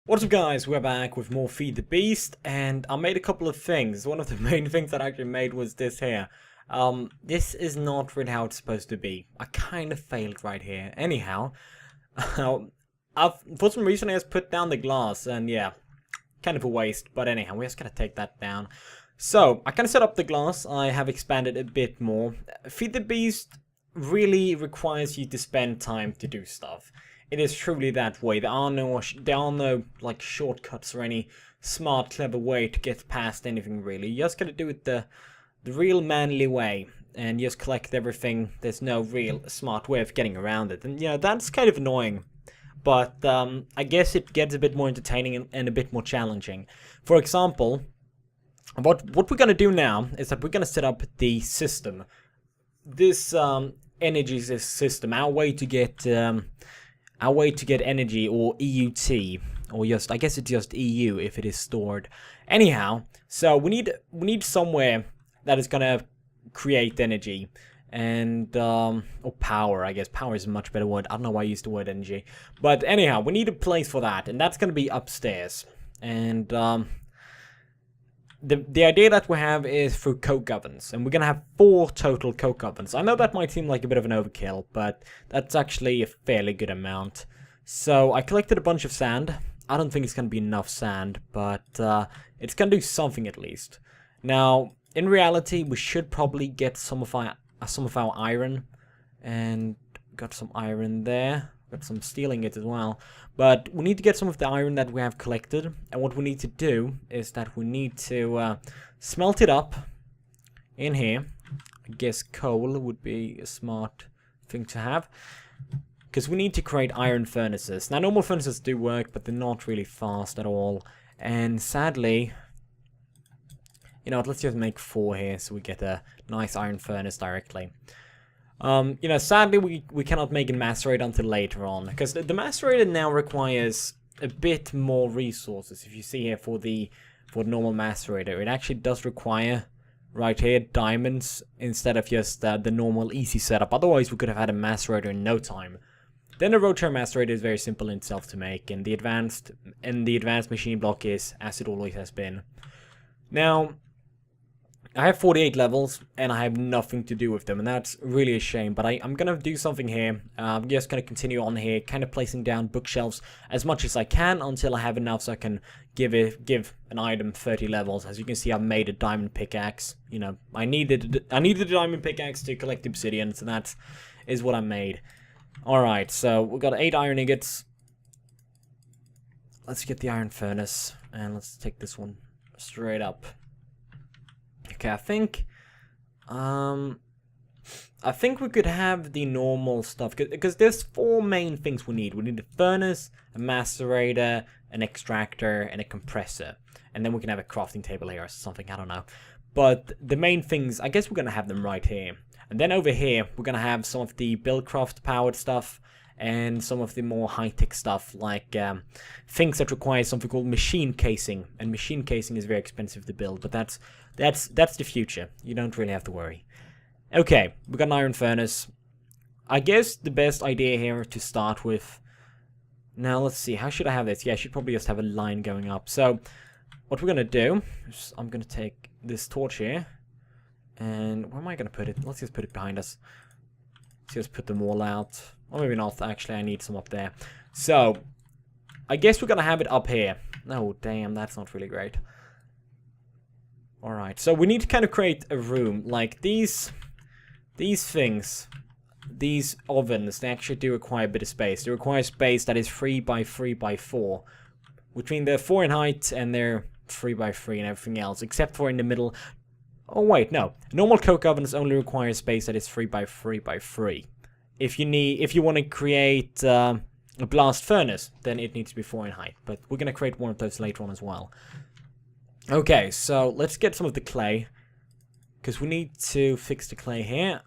What's up guys, we're back with more Feed the Beast, and I made a couple of things. One of the main things that I actually made was this here. This is not really how it's supposed to be. I kind of failed right here. Anyhow, for some reason I just put down the glass, and yeah, kind of a waste, but anyhow, we're just gonna take that down. So, I kind of set up the glass, I have expanded a bit more. Feed the Beast really requires you to spend time to do stuff. It is truly that way. There are no like shortcuts or any smart, clever way to get past anything really. You just gotta do it the real manly way and just collect everything. There's no real smart way of getting around it, and that's kind of annoying. But I guess it gets a bit more entertaining and a bit more challenging. For example, what we're gonna do now is that we're gonna set up the system. This energy system, our way to get energy, or EUT, or just, I guess it's just EU if it is stored. Anyhow, so we need somewhere that is gonna create energy, and or power. I guess power is a much better word. I don't know why I used the word energy, but anyhow, we need a place for that, and that's gonna be upstairs. And the idea that we have is through coke ovens, and we're gonna have 4 total coke ovens. I know that might seem like a bit of an overkill, but that's actually a fairly good amount. So I collected a bunch of sand. I don't think it's gonna be enough sand, but it's gonna do something at least. Now, in reality, we should probably get some of our iron, and got some iron there. Got some steel ingots as well, but we need to get some of the iron that we have collected, and what we need to do is that we need to smelt it up in here. I guess coal would be a smart thing to have, because we need to create iron furnaces. Now, normal furnaces do work, but they're not really fast at all, and sadly, you know what, let's just make 4 here so we get a nice iron furnace directly. Sadly we cannot make a macerator until later on, because the macerator now requires a bit more resources. If you see here for the normal macerator, it actually does require, right here, diamonds instead of just the normal easy setup. Otherwise we could have had a macerator in no time. Then the rotary macerator is very simple in itself to make, and the advanced machine block is as it always has been. Now, I have 48 levels, and I have nothing to do with them, and that's really a shame, but I'm gonna do something here. I'm just gonna continue on here, kind of placing down bookshelves as much as I can until I have enough so I can give an item 30 levels. As you can see, I've made a diamond pickaxe. I needed a diamond pickaxe to collect obsidian, so that is what I made. Alright, so we've got 8 iron ingots. Let's get the iron furnace, and let's take this one straight up. Okay, I think we could have the normal stuff, because there's 4 main things we need. We need a furnace, a macerator, an extractor, and a compressor. And then we can have a crafting table here or something, I don't know. But the main things, I guess we're going to have them right here. And then over here, we're going to have some of the Buildcraft powered stuff, and some of the more high-tech stuff, like things that require something called machine casing. And machine casing is very expensive to build, but that's the future. You don't really have to worry. Okay, we got an iron furnace. I guess the best idea here to start with. Now, let's see. How should I have this? Yeah, I should probably just have a line going up. So, what we're going to do is I'm going to take this torch here. And where am I going to put it? Let's just put it behind us. Let's just put them all out. Or maybe not. Actually, I need some up there. So, I guess we're going to have it up here. Oh, damn. That's not really great. Alright, so we need to kind of create a room. Like these things, these ovens, they actually do require a bit of space. They require space that is 3 by 3 by 4. Which means they're 4 in height and they're 3 by 3 and everything else. Except for in the middle. Oh wait, no. Normal coke ovens only require space that is 3 by 3 by 3. If you want to create a blast furnace, then it needs to be 4 in height. But we're going to create one of those later on as well. Okay, so let's get some of the clay, because we need to fix the clay here,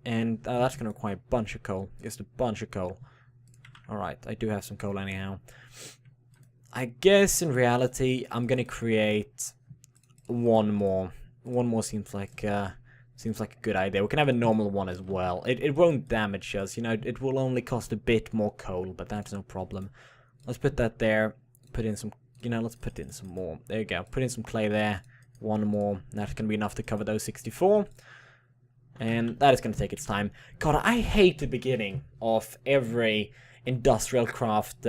and that's going to require a bunch of coal, just a bunch of coal. Alright, I do have some coal anyhow. I guess in reality, I'm going to create one more. One more seems like a good idea. We can have a normal one as well. It won't damage us, it will only cost a bit more coal, but that's no problem. Let's put that there. put in some, let's put in some more. There you go. Put in some clay there. One more. That's going to be enough to cover those 64. And that is going to take its time. God, I hate the beginning of every industrial craft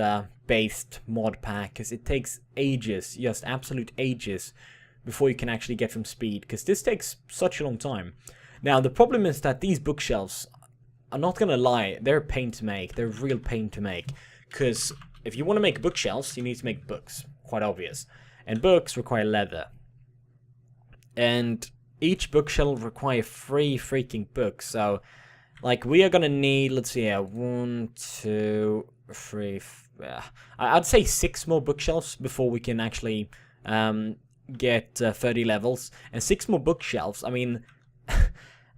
based mod pack, because it takes ages, just absolute ages, before you can actually get from speed, because this takes such a long time. Now, the problem is that these bookshelves, I'm not going to lie, they're a pain to make. They're a real pain to make, because if you want to make bookshelves, you need to make books. Quite obvious. And books require leather. And each bookshelf requires 3 freaking books. So, like, we are gonna need, let's see here, 1, 2, 3, I'd say 6 more bookshelves before we can actually get 30 levels. And 6 more bookshelves, I mean,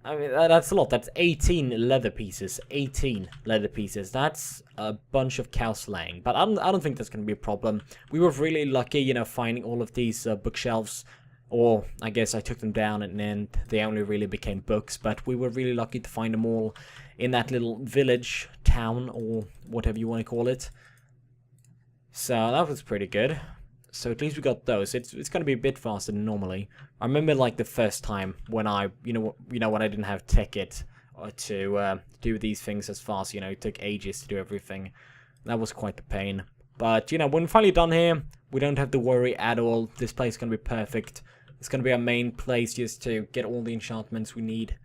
that's a lot. That's 18 leather pieces. 18 leather pieces. That's a bunch of cow slaying. But I don't think that's gonna be a problem. We were really lucky, finding all of these bookshelves. Or, I guess I took them down and then they only really became books. But we were really lucky to find them all in that little village, town, or whatever you want to call it. So, that was pretty good. So, at least we got those. It's going to be a bit faster than normally. I remember, like, the first time when I, when I didn't have Ticket to do these things as fast. It took ages to do everything. That was quite the pain. But, when we're finally done here, we don't have to worry at all. This place is going to be perfect. It's going to be our main place just to get all the enchantments we need.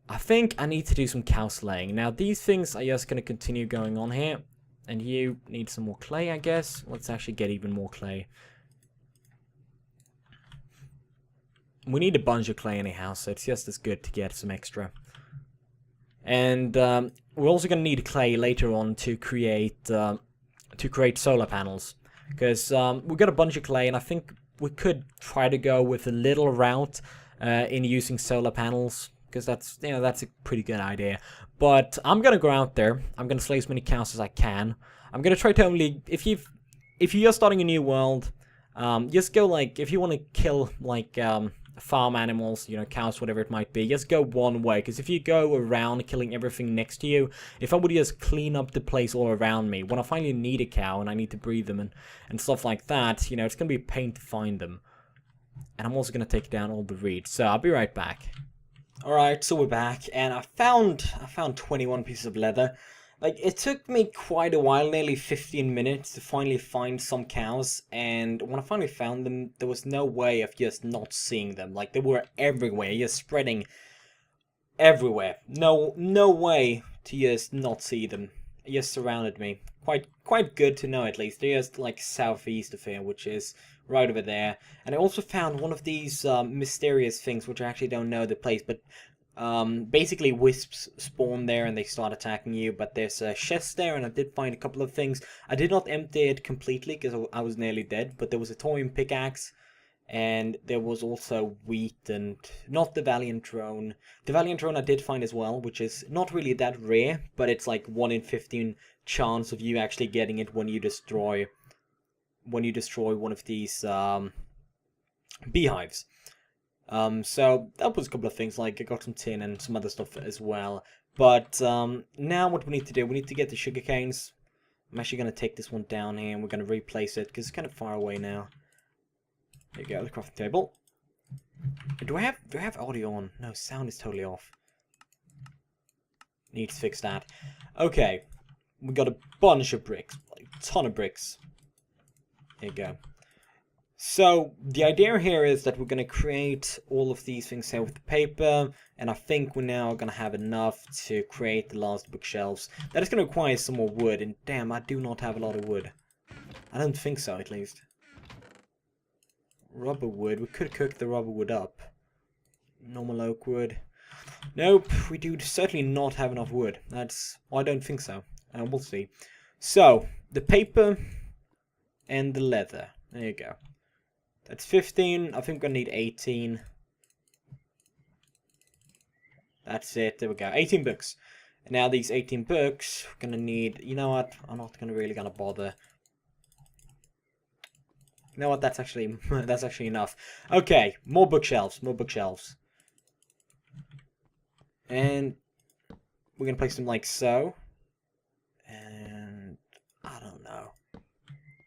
I think I need to do some cow slaying. Now, these things are just going to continue going on here. And you need some more clay, I guess. Let's actually get even more clay. We need a bunch of clay anyhow, so it's just as good to get some extra. And we're also going to need clay later on to create solar panels. Because we've got a bunch of clay, and I think we could try to go with a little route in using solar panels, because that's a pretty good idea. But I'm gonna go out there. I'm gonna slay as many cows as I can. I'm gonna try to only if you're just starting a new world, just go like if you want to kill like farm animals, cows, whatever it might be, just go one way. Because if you go around killing everything next to you, if I would just clean up the place all around me, when I finally need a cow and I need to breed them and stuff like that, it's gonna be a pain to find them. And I'm also gonna take down all the reeds, so I'll be right back. Alright, so we're back, and I found 21 pieces of leather. Like, it took me quite a while, nearly 15 minutes, to finally find some cows, and when I finally found them, there was no way of just not seeing them. Like, they were everywhere, just spreading everywhere. No way to just not see them. It just surrounded me. Quite good to know, at least. They're just, like, southeast of here, which is right over there. And I also found one of these mysterious things, which I actually don't know the place, but basically wisps spawn there and they start attacking you. But there's a chest there, and I did find a couple of things. I did not empty it completely because I was nearly dead, but there was a thorium pickaxe, and there was also wheat and not the Valiant drone. The Valiant drone I did find as well, which is not really that rare, but it's like 1 in 15 chance of you actually getting it when you destroy one of these beehives. So that was a couple of things, like I got some tin and some other stuff as well. But now what we need to do, we need to get the sugar canes. I'm actually going to take this one down here and we're going to replace it because it's kind of far away now. There you go, the crafting table. Do I have audio on? No, sound is totally off. Need to fix that. Okay, we got a bunch of bricks, like a ton of bricks. There you go. So, the idea here is that we're going to create all of these things here with the paper, and I think we're now going to have enough to create the last bookshelves. That is going to require some more wood, and damn, I do not have a lot of wood. I don't think so, at least. Rubber wood, we could cook the rubber wood up. Normal oak wood. Nope, we do certainly not have enough wood. Well, I don't think so. We'll see. So, the paper and the leather. There you go. That's 15. I think we're going to need 18. That's it. There we go. 18 books. And now these 18 books, we're going to need... You know what? I'm not really going to bother. You know what? That's actually enough. Okay. More bookshelves. More bookshelves. And we're going to place them like so.